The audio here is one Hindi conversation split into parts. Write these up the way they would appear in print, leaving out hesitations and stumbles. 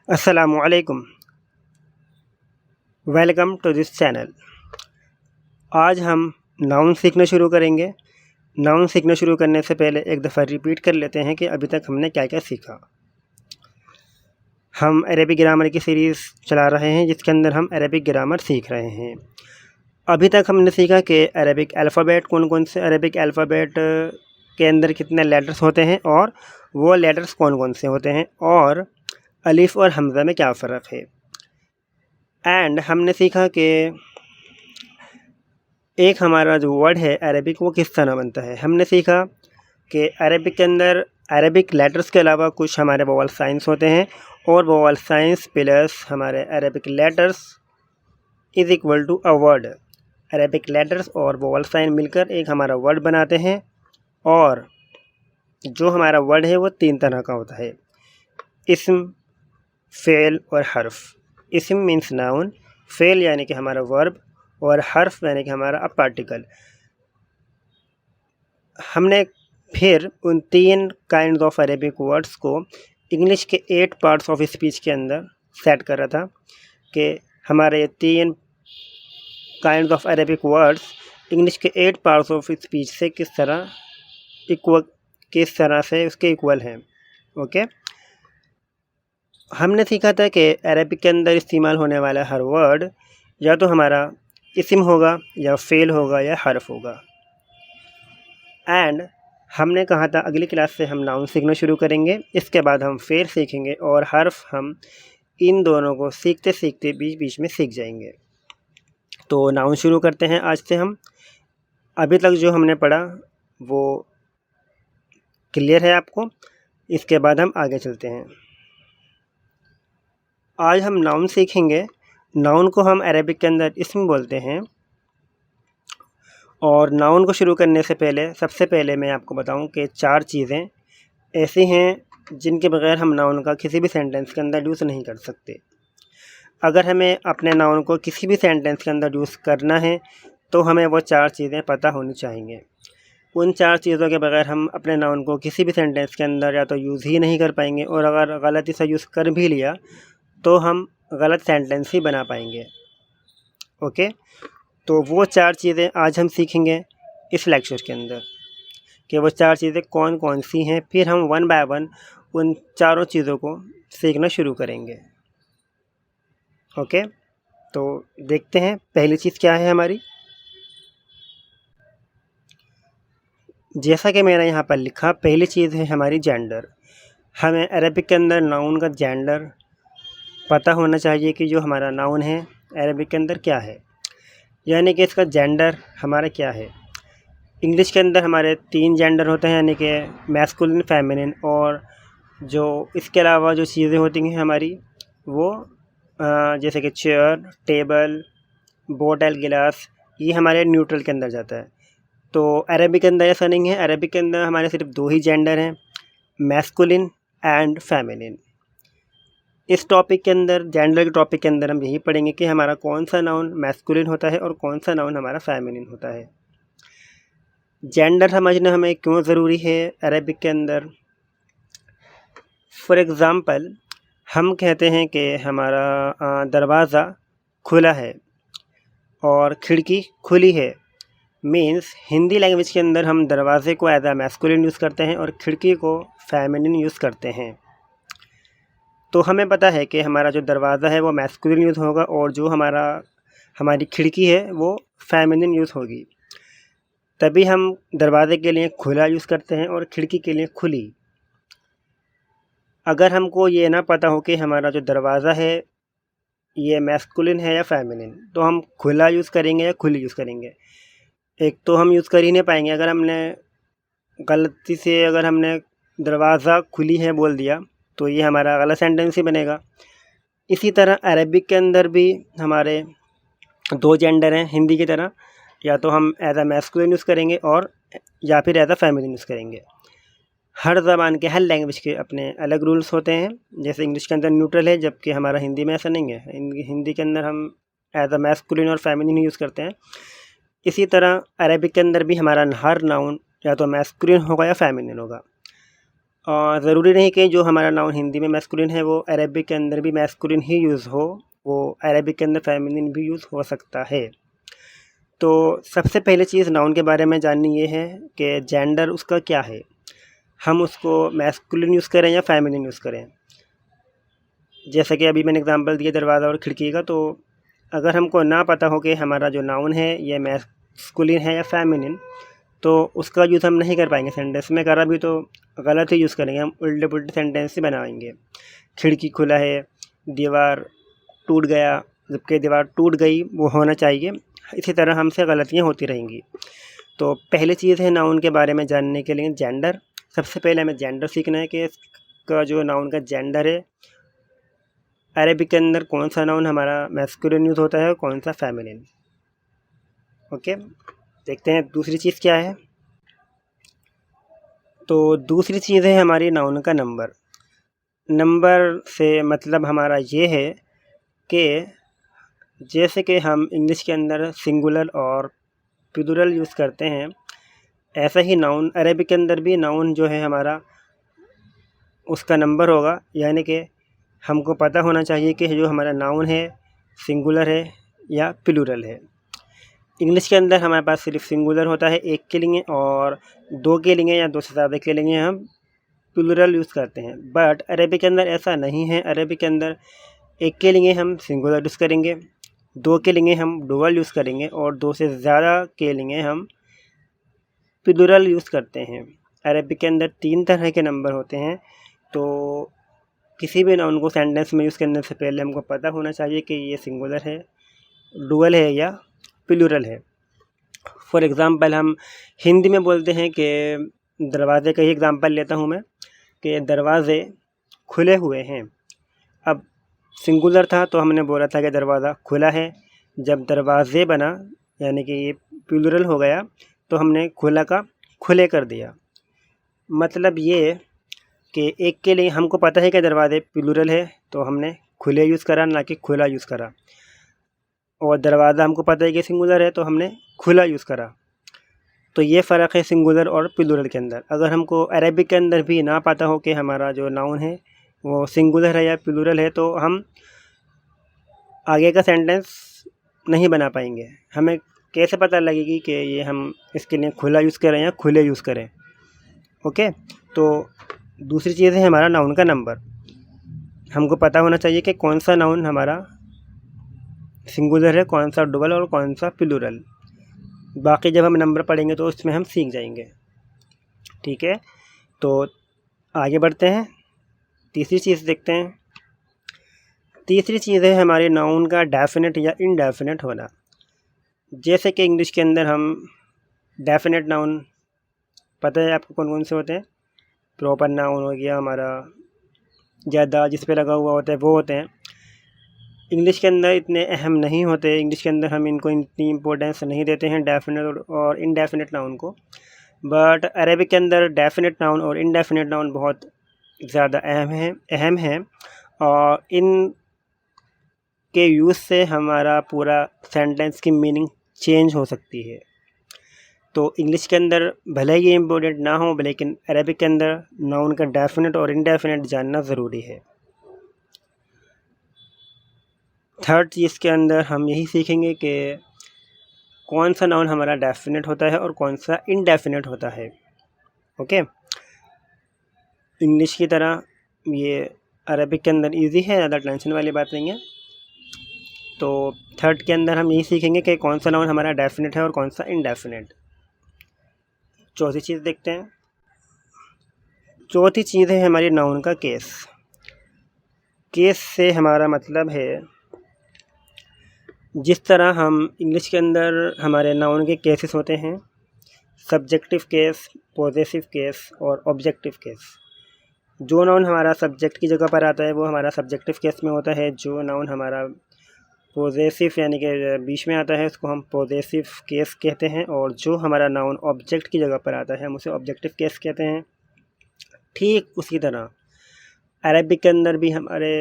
अस्सलामुअलैकुम। Welcome to this channel. आज हम नाउन सीखना शुरू करेंगे। नाउन सीखना शुरू करने से पहले एक दफ़ा रिपीट कर लेते हैं कि अभी तक हमने क्या क्या सीखा। हम अरेबिक ग्रामर की सीरीज़ चला रहे हैं जिसके अंदर हम अरेबिक ग्रामर सीख रहे हैं। अभी तक हमने सीखा कि अरेबिक अल्फ़ाबेट कौन कौन से, अरेबिक अल्फ़ाबेट के अंदर कितने लेटर्स होते हैं और वो लेटर्स कौन कौन से होते हैं, और अलिफ़ और हमज़ा में क्या फ़र्क है। एंड हमने सीखा कि एक हमारा जो वर्ड है अरेबिक वो किस तरह बनता है। हमने सीखा कि अरेबिक के अंदर अरेबिक लेटर्स के अलावा कुछ हमारे वोवल साइंस होते हैं, और वोवल साइंस प्लस हमारे Arabic letters is equal to a word. Arabic letters और वोवल साइन मिलकर एक हमारा वर्ड बनाते हैं, और जो हमारा वर्ड है वो तीन तरह का होता है: इस्म, फ़ेल और हर्फ। इस्म मीन्स नाउन, फ़ेल यानी कि हमारा वर्ब, और हर्फ यानी कि हमारा अ पार्टिकल। हमने फिर उन तीन काइंड ऑफ अरेबिक वर्ड्स को इंग्लिश के 8 पार्ट्स ऑफ स्पीच के अंदर सेट करा था कि हमारे ये तीन kind of Arabic words English के 8 पार्ट्स ऑफ स्पीच से किस तरह से उसके इक्वल हैं। ओके, हमने सीखा था कि अरेबिक के अंदर इस्तेमाल होने वाला हर वर्ड या तो हमारा इस्म होगा, या फ़ेल होगा, या हर्फ होगा। एंड हमने कहा था अगली क्लास से हम नाउन सीखना शुरू करेंगे, इसके बाद हम फ़ेल सीखेंगे, और हर्फ हम इन दोनों को सीखते सीखते बीच बीच में सीख जाएंगे। तो नाउन शुरू करते हैं आज से हम। अभी तक जो हमने पढ़ा वो क्लियर है आपको? इसके बाद हम आगे चलते हैं। आज हम नाउन सीखेंगे। नाउन को हम अरेबिक के अंदर इस्म बोलते हैं, और नाउन को शुरू करने से पहले सबसे पहले मैं आपको बताऊं कि 4 चीज़ें ऐसी हैं जिनके बगैर हम नाउन का किसी भी सेंटेंस के अंदर यूज़ नहीं कर सकते। अगर हमें अपने नाउन को किसी भी सेंटेंस के अंदर यूज़ करना है तो हमें वो 4 चीज़ें पता होनी चाहिए। उन 4 चीज़ों के बगैर हम अपने नाउन को किसी भी सेंटेंस के अंदर या तो यूज़ ही नहीं कर पाएंगे, और अगर गलती से यूज़ कर भी लिया तो हम गलत सेंटेंस ही बना पाएंगे। ओके, तो वो 4 चीज़ें आज हम सीखेंगे इस लेक्चर के अंदर कि वो 4 चीज़ें कौन कौन सी हैं। फिर हम वन बाय वन उन चारों चीज़ों को सीखना शुरू करेंगे। ओके, तो देखते हैं पहली चीज़ क्या है हमारी। जैसा कि मैंने यहाँ पर लिखा, पहली चीज़ है हमारी जेंडर। हमें अरबिक के अंदर नाउन का जेंडर पता होना चाहिए कि जो हमारा नाउन है अरबिक के अंदर क्या है, यानी कि इसका जेंडर हमारा क्या है। इंग्लिश के अंदर हमारे 3 जेंडर होते हैं, यानी कि मैस्कुलिन, फेमिनिन, और जो इसके अलावा जो चीज़ें होती हैं हमारी वो जैसे कि चेयर, टेबल, बोतल, गिलास, ये हमारे न्यूट्रल के अंदर जाता है। तो अरबिक के अंदर ऐसा नहीं है। अरबिक के अंदर हमारे सिर्फ 2 ही जेंडर हैं, मैस्कुलिन एंड फेमिनिन। इस टॉपिक के अंदर, जेंडर के टॉपिक के अंदर, हम यही पढ़ेंगे कि हमारा कौन सा नाउन मैस्कुलिन होता है और कौन सा नाउन हमारा फेमिनिन होता है। जेंडर समझना हमें क्यों ज़रूरी है अरबिक के अंदर। फॉर एग्ज़ाम्पल, हम कहते हैं कि हमारा दरवाज़ा खुला है और खिड़की खुली है। मीन्स हिंदी लैंग्वेज के अंदर हम दरवाज़े को एज आ मैस्कुलिन यूज़ करते हैं और खिड़की को फेमिनिन यूज़ करते हैं। तो हमें पता है कि हमारा जो दरवाज़ा है वो मैस्कुलिन यूज़ होगा, और जो हमारी खिड़की है वो फेमिनिन यूज़ होगी। तभी हम दरवाज़े के लिए खुला यूज़ करते हैं और खिड़की के लिए खुली। अगर हमको ये ना पता हो कि हमारा जो दरवाज़ा है ये मैस्कुलिन है या फेमिनिन, तो हम खुला यूज़ करेंगे या खुली यूज़ करेंगे। एक तो हम यूज़ कर ही नहीं पाएंगे। अगर हमने गलती से दरवाज़ा खुली है बोल दिया तो ये हमारा गलत सेंटेंस ही बनेगा। इसी तरह अरबिक के अंदर भी हमारे 2 जेंडर हैं हिंदी की तरह, या तो हम एज आ मैस्कुलिन यूज़ करेंगे और या फिर एज आ फेमिनिन यूज़ करेंगे। हर ज़बान के, हर लैंग्वेज के अपने अलग रूल्स होते हैं। जैसे इंग्लिश के अंदर न्यूट्रल है, जबकि हमारा हिंदी में ऐसा नहीं है। हिंदी के अंदर हम एज आ मैस्कुलिन और फेमिनिन यूज़ करते हैं। इसी तरह अरबिक के अंदर भी हमारा हर नाउन या तो मैस्कुलिन होगा या फेमिनिन होगा। और ज़रूरी नहीं कि जो हमारा नाउन हिंदी में मैस्कुलिन है वो अरेबिक के अंदर भी मैस्कुलिन ही यूज़ हो, वो अरेबिक के अंदर फेमिनिन भी यूज़ हो सकता है। तो सबसे पहले चीज़ नाउन के बारे में जाननी ये है कि जेंडर उसका क्या है, हम उसको मैस्कुलिन यूज़ करें या फेमिनिन यूज़ करें। जैसा कि अभी मैंने एग्जांपल दिया दरवाज़ा और खिड़की का, तो अगर हमको ना पता हो कि हमारा जो नाउन है ये मैस्कुलिन है या फेमिनिन, तो उसका यूज़ हम नहीं कर पाएंगे सेंटेंस में। करा भी तो गलत ही यूज़ करेंगे, हम उल्टे पुल्टे सेंटेंस ही बनाएंगे। खिड़की खुला है, दीवार टूट गया, जबकि दीवार टूट गई वो होना चाहिए। इसी तरह हमसे गलतियाँ होती रहेंगी। तो पहली चीज़ है नाउन के बारे में जानने के लिए जेंडर। सबसे पहले हमें जेंडर सीखना है कि इसका जो नाउन का जेंडर है, अरेबिक के अंदर कौन सा नाउन हमारा मैस्कुलिन यूज़ होता है और कौन सा फेमिनिन। ओके, देखते हैं दूसरी चीज़ क्या है। तो दूसरी चीज़ है हमारी नाउन का नंबर। नंबर से मतलब हमारा ये है कि जैसे कि हम इंग्लिश के अंदर सिंगुलर और प्लूरल यूज़ करते हैं, ऐसा ही नाउन अरेबिक के अंदर भी नाउन जो है हमारा उसका नंबर होगा। यानी कि हमको पता होना चाहिए कि जो हमारा नाउन है सिंगुलर है या प्लूरल है। इंग्लिश के अंदर हमारे पास सिर्फ सिंगुलर होता है एक के लिए, और दो के लिए या दो से ज़्यादा के लिए हम प्लूरल यूज़ करते हैं। बट अरेबिक के अंदर ऐसा नहीं है। अरेबिक के अंदर एक के लिए हम सिंगुलर यूज़ करेंगे, दो के लिए हम डुअल यूज़ करेंगे, और दो से ज़्यादा के लिए हम प्लूरल यूज़ करते हैं। अरेबिक के अंदर 3 तरह के नंबर होते हैं। तो किसी भी नाउन को सेंटेंस में यूज़ करने से पहले हमको पता होना चाहिए कि ये सिंगुलर है, डुअल है या प्लूरल है। फॉर एग्ज़ाम्पल हम हिंदी में बोलते हैं कि दरवाज़े का ही एग्ज़ाम्पल लेता हूँ मैं, कि दरवाज़े खुले हुए हैं। अब सिंगुलर था तो हमने बोला था कि दरवाज़ा खुला है। जब दरवाज़े बना यानी कि ये प्लूरल हो गया, तो हमने खुला का खुले कर दिया। मतलब ये कि एक के लिए हमको पता है कि दरवाज़े प्लूरल है तो हमने खुले यूज़ करा, ना कि खुला यूज़ करा। और दरवाज़ा हमको पता है कि सिंगुलर है तो हमने खुला यूज़ करा। तो ये फ़र्क है सिंगुलर और प्लूरल के अंदर। अगर हमको अरेबिक के अंदर भी ना पता हो कि हमारा जो नाउन है वो सिंगुलर है या प्लूरल है, तो हम आगे का सेंटेंस नहीं बना पाएंगे। हमें कैसे पता लगेगी कि ये हम इसके लिए खुला यूज़ करें या खुले यूज़ करें। ओके, तो दूसरी चीज़ है हमारा नाउन का नंबर। हमको पता होना चाहिए कि कौन सा नाउन हमारा सिंगुलर है, कौन सा डबल और कौन सा प्लूरल। बाकी जब हम नंबर पढ़ेंगे तो उसमें हम सीख जाएंगे। ठीक है, तो आगे बढ़ते हैं, तीसरी चीज़ देखते हैं। तीसरी चीज़ है हमारे नाउन का डेफिनेट या इनडेफिनेट होना। जैसे कि इंग्लिश के अंदर हम डेफिनेट नाउन, पता है आपको कौन कौन से होते हैं। प्रॉपर नाउन हो गया हमारा, ज़्यादा जिस पे लगा हुआ होता है वो होते हैं। इंग्लिश के अंदर इतने अहम नहीं होते। इंग्लिश के अंदर हम इनको इतनी इम्पोर्टेंस नहीं देते हैं डेफिनेट और इनडेफिनेट नाउन को। बट अरेबिक के अंदर डेफिनेट नाउन और इनडेफिनेट नाउन बहुत ज़्यादा अहम है और इन के यूज़ से हमारा पूरा सेंटेंस की मीनिंग चेंज हो सकती है। तो इंग्लिश के अंदर भले ही इम्पोर्टेंट ना हो, लेकिन अरेबिक के अंदर नाउन का डेफिनेट और इनडेफिनेट जानना ज़रूरी है। थर्ड चीज़ के अंदर हम यही सीखेंगे कि कौन सा नाउन हमारा डेफिनेट होता है और कौन सा इनडेफिनेट होता है। ओके, इंग्लिश की तरह ये अरेबिक के अंदर इजी है, ज़्यादा टेंशन वाली बात नहीं है। तो थर्ड के अंदर हम यही सीखेंगे कि कौन सा नाउन हमारा डेफिनेट है और कौन सा इनडेफिनेट। चौथी चीज़ देखते हैं। चौथी चीज़ है हमारी नाउन का केस। केस से हमारा मतलब है जिस तरह हम इंग्लिश के अंदर हमारे नाउन के केसेस होते हैं, सब्जेक्टिव केस, पॉजेसिव केस और ऑब्जेक्टिव केस। जो नाउन हमारा सब्जेक्ट की जगह पर आता है वो हमारा सब्जेक्टिव केस में होता है। जो नाउन हमारा पॉजेसिव यानी कि बीच में आता है उसको हम पॉजेसिव केस कहते हैं, और जो हमारा नाउन ऑब्जेक्ट की जगह पर आता है हम उसे ऑब्जेक्टिव केस कहते हैं। ठीक उसी तरह अरेबिक के अंदर भी हमारे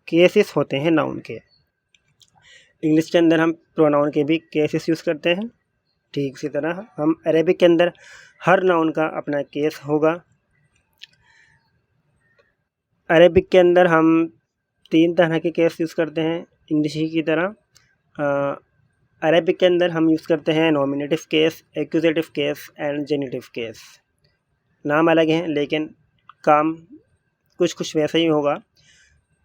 केसेस होते हैं नाउन के। इंग्लिश के अंदर हम प्रोनाउन के भी केसेस यूज़ करते हैं, ठीक इसी तरह हम अरेबिक के अंदर हर नाउन का अपना केस होगा। अरेबिक के अंदर हम 3 तरह के केस यूज़ करते हैं इंग्लिश की तरह। अरेबिक के अंदर हम यूज़ करते हैं nominative case, accusative case and genitive case. नाम अलग हैं लेकिन काम कुछ कुछ वैसा ही होगा।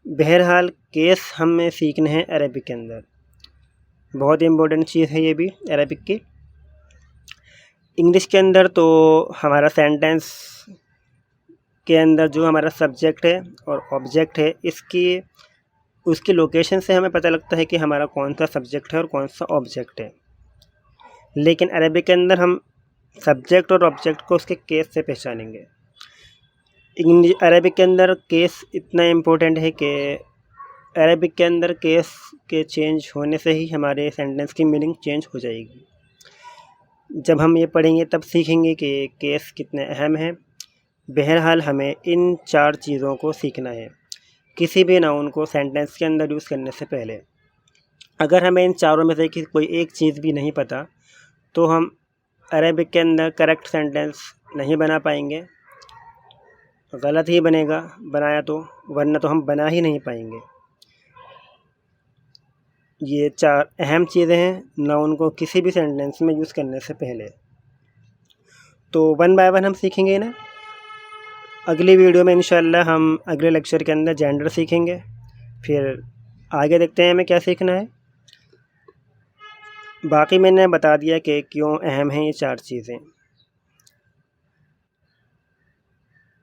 बहरहाल केस हमें सीखने हैं अरेबिक के अंदर। बहुत इम्पोर्टेंट चीज़ है ये भी अरेबिक की। इंग्लिश के अंदर तो हमारा सेंटेंस के अंदर जो हमारा सब्जेक्ट है और ऑब्जेक्ट है, उसकी लोकेशन से हमें पता लगता है कि हमारा कौन सा सब्जेक्ट है और कौन सा ऑब्जेक्ट है। लेकिन अरेबिक के अंदर हम सब्जेक्ट और ऑब्जेक्ट को उसके केस से पहचानेंगे। अरेबिक के अंदर केस इतना इम्पोर्टेंट है कि अरेबिक के अंदर केस के चेंज होने से ही हमारे सेंटेंस की मीनिंग चेंज हो जाएगी। जब हम ये पढ़ेंगे तब सीखेंगे कि केस कितने अहम हैं। बहरहाल हमें इन 4 चीज़ों को सीखना है किसी भी नाउन को सेंटेंस के अंदर यूज़ करने से पहले। अगर हमें इन चारों में से कोई एक चीज़ भी नहीं पता तो हम अरेबिक के अंदर करेक्ट सेंटेंस नहीं बना पाएंगे, गलत ही बनेगा बनाया तो, वरना तो हम बना ही नहीं पाएंगे। ये 4 अहम चीज़ें हैं नाउन को किसी भी सेंटेंस में यूज़ करने से पहले। तो 1 बाय 1 हम सीखेंगे ना। अगली वीडियो में इंशाल्लाह हम अगले लेक्चर के अंदर जेंडर सीखेंगे। फिर आगे देखते हैं हमें क्या सीखना है। बाकी मैंने बता दिया कि क्यों अहम हैं ये 4 चीज़ें।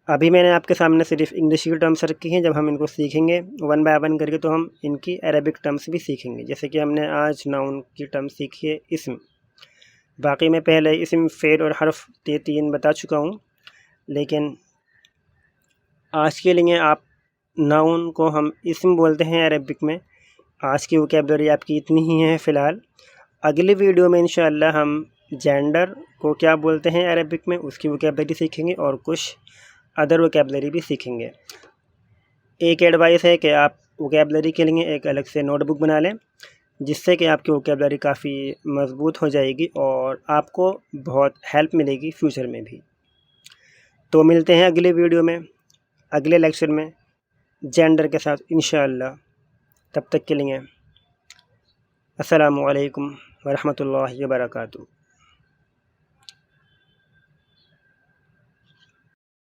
अभी मैंने आपके सामने सिर्फ इंग्लिश की टर्म्स रखी हैं। जब हम इनको सीखेंगे 1 बाय 1 करके तो हम इनकी अरेबिक टर्म्स भी सीखेंगे। जैसे कि हमने आज नाउन की टर्म सीखी है इस्म। बाकी मैं पहले इस्म, फ़ेल और हर्फ 3 बता चुका हूँ। लेकिन आज के लिए आप नाउन को हम इस्म बोलते हैं अरेबिक में। आज की वोकैबुलरी आपकी इतनी ही है फ़िलहाल। अगली वीडियो में इंशाअल्लाह हम जेंडर को क्या बोलते हैं अरेबिक में उसकी वोकैबुलरी सीखेंगे और कुछ अदर वोकैबुलरी भी सीखेंगे। एक एडवाइस है कि आप वोकैबुलरी के लिए एक अलग से नोटबुक बना लें, जिससे कि आपकी वोकैबुलरी काफ़ी मज़बूत हो जाएगी और आपको बहुत हेल्प मिलेगी फ्यूचर में भी। तो मिलते हैं अगले वीडियो में, अगले लेक्चर में जेंडर के साथ इंशाअल्लाह। तब तक के लिए अस्सलामु अलैकुम वरहमतुल्लाहि वबरकातुहू।